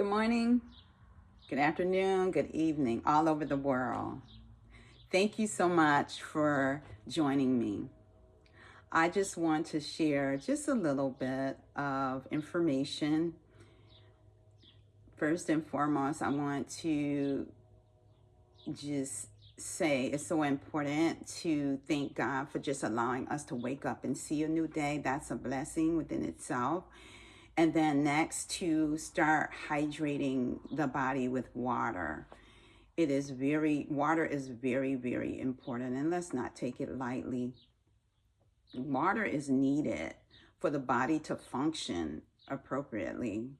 Good morning, good afternoon, good evening, all over the world. Thank you so much for joining me. I just want to share just a little bit of information. First and foremost, I want to just say it's so important to thank God for just allowing us to wake up and see a new day. That's a blessing within itself. And then next, to start hydrating the body with water. Water is very, very important, and let's not take it lightly. Water is needed for the body to function appropriately,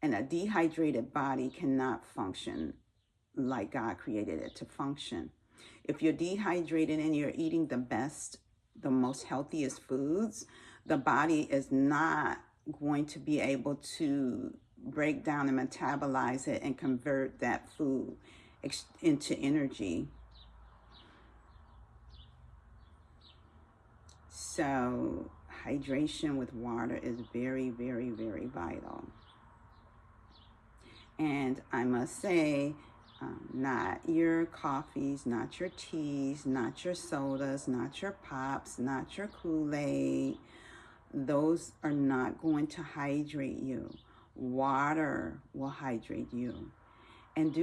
and a dehydrated body cannot function like God created it to function. If you're dehydrated and you're eating the most healthiest foods, the body is not going to be able to break down and metabolize it and convert that food into energy. So, hydration with water is very, very, very vital. And I must say, not your coffees, not your teas, not your sodas, not your pops, not your Kool-Aid. Those are not going to hydrate you. Water will hydrate you. And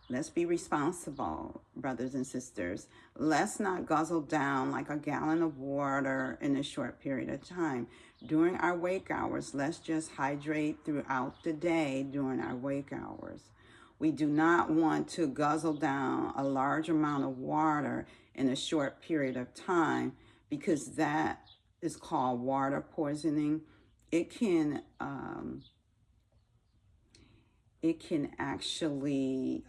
let's be responsible, brothers and sisters. Let's not guzzle down like a gallon of water in a short period of time. During our wake hours, let's just hydrate throughout the day during our wake hours. We do not want to guzzle down a large amount of water in a short period of time, because that is called water poisoning. It can actually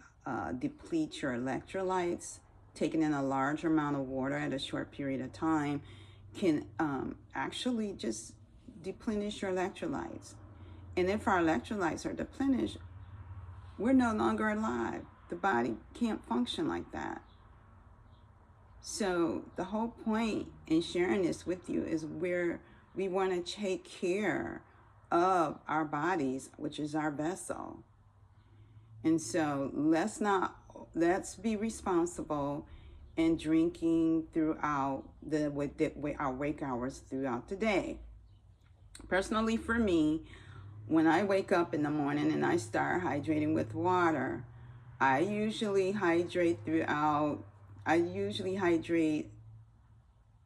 deplete your electrolytes. Taking in a large amount of water at a short period of time can actually just deplenish your electrolytes. And if our electrolytes are depleted, we're no longer alive. The body can't function like that. So the whole point in sharing this with you is we want to take care of our bodies, which is our vessel. And so let's be responsible in drinking throughout our wake hours throughout the day. Personally, for me, when I wake up in the morning and I start hydrating with water, I usually hydrate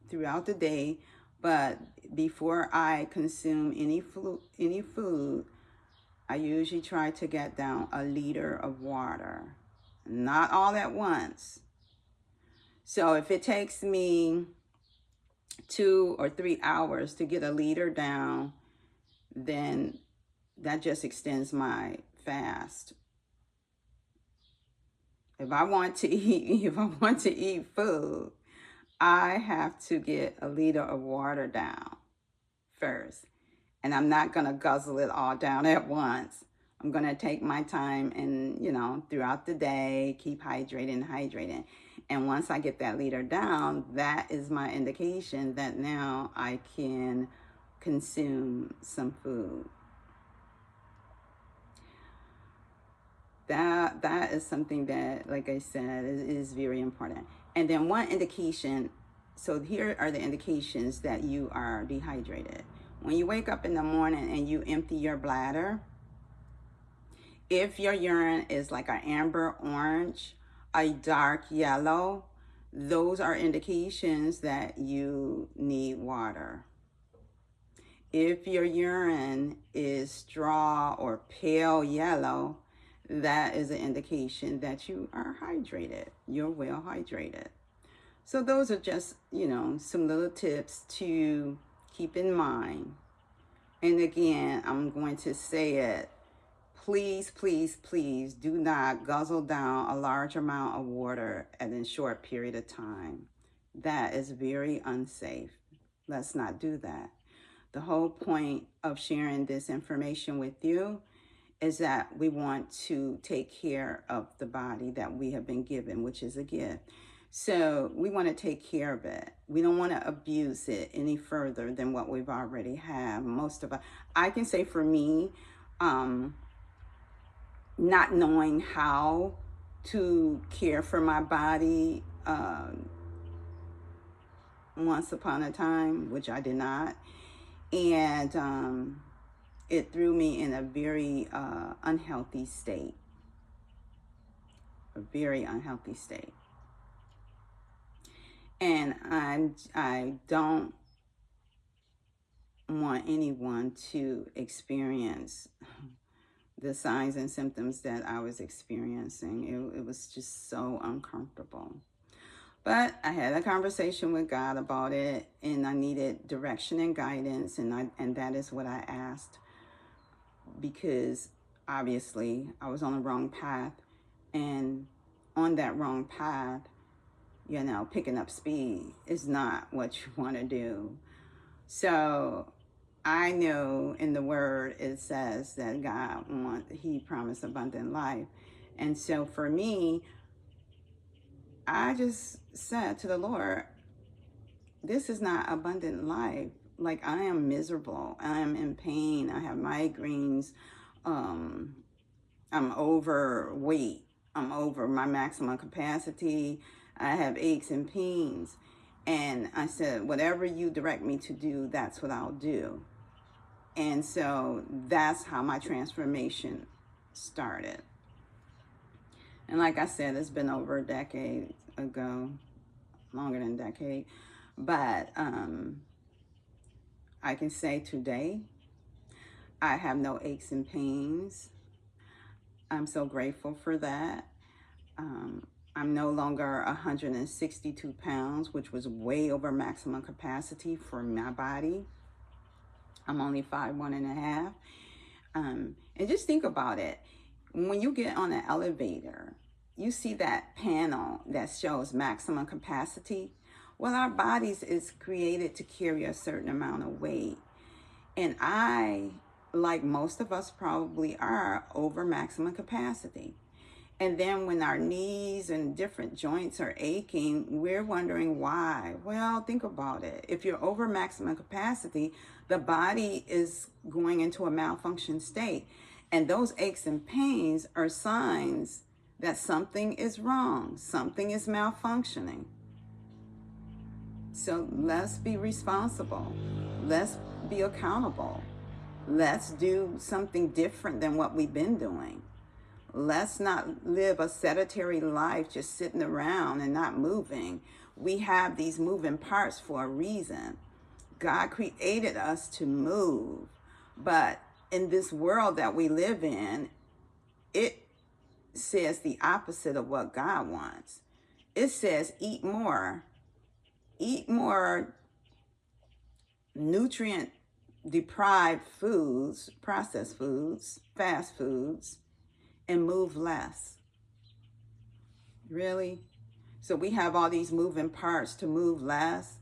throughout the day, but before I consume any food, I usually try to get down a liter of water, not all at once. So if it takes me 2 or 3 hours to get a liter down, then that just extends my fast. If I want to eat food, I have to get a liter of water down first. And I'm not going to guzzle it all down at once. I'm going to take my time and, throughout the day, keep hydrating. And once I get that liter down, that is my indication that now I can consume some food. That is something that, like I said, is very important. And then one indication, so here are the indications that you are dehydrated. When you wake up in the morning and you empty your bladder, if your urine is like an amber orange, a dark yellow, those are indications that you need water. If your urine is straw or pale yellow, that is an indication that you are hydrated. You're well hydrated. So those are just, some little tips to keep in mind. And again, I'm going to say it. Please, please, please do not guzzle down a large amount of water at a short period of time. That is very unsafe. Let's not do that. The whole point of sharing this information with you is that we want to take care of the body that we have been given, which is a gift. So we want to take care of it. We don't want to abuse it any further than what we've already have. Most of us, I can say for me, not knowing how to care for my body once upon a time, which I did not. And it threw me in a very unhealthy state, a very unhealthy state. And I don't want anyone to experience the signs and symptoms that I was experiencing. It was just so uncomfortable. But I had a conversation with God about it, and I needed direction and guidance, and that is what I asked, because obviously I was on the wrong path, and on that wrong path, you know, picking up speed is not what you want to do. So I know in the word it says that he promised abundant life. And so for me, I just said to the Lord, this is not abundant life. Like, I am miserable. I am in pain. I have migraines. I'm overweight. I'm over my maximum capacity. I have aches and pains. And I said, whatever you direct me to do, that's what I'll do. And so that's how my transformation started. And like I said, it's been over a decade ago, longer than a decade. But I can say today, I have no aches and pains. I'm so grateful for that. I'm no longer 162 pounds, which was way over maximum capacity for my body. I'm only 5'1.5". And just think about it. When you get on an elevator, you see that panel that shows maximum capacity. Well, our bodies is created to carry a certain amount of weight. And I, like most of us probably are, over maximum capacity. And then when our knees and different joints are aching, we're wondering why. Well, think about it. If you're over maximum capacity, the body is going into a malfunction state. And those aches and pains are signs that something is wrong, something is malfunctioning. So let's be responsible. Let's be accountable. Let's do something different than what we've been doing. Let's not live a sedentary life just sitting around and not moving. We have these moving parts for a reason. God created us to move. But in this world that we live in, it says the opposite of what God wants. It says eat more nutrient deprived foods, processed foods, fast foods, and move less. Really? So we have all these moving parts to move less.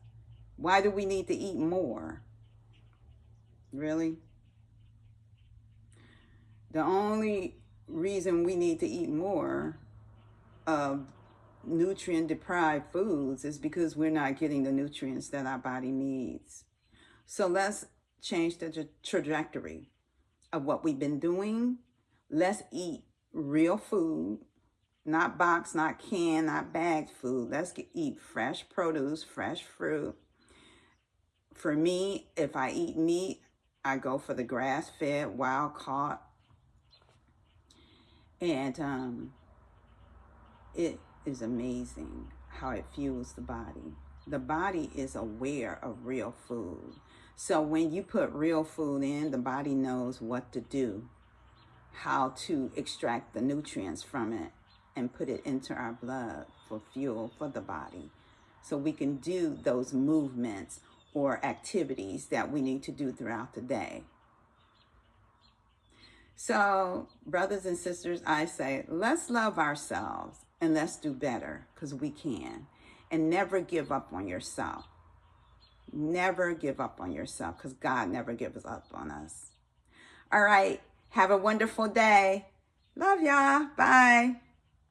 Why do we need to eat more? Really? The only reason we need to eat more of nutrient deprived foods is because we're not getting the nutrients that our body needs. So let's change the trajectory of what we've been doing. Let's eat real food, not boxed, not canned, not bagged food. Let's eat fresh produce, fresh fruit. For me, if I eat meat, I go for the grass-fed, wild-caught. And it is amazing how it fuels the body. The body is aware of real food. So when you put real food in, the body knows what to do, how to extract the nutrients from it and put it into our blood for fuel for the body. So we can do those movements or activities that we need to do throughout the day. So, brothers and sisters, I say, let's love ourselves and let's do better, because we can. And never give up on yourself. Never give up on yourself, because God never gives up on us. All right. Have a wonderful day. Love y'all. Bye.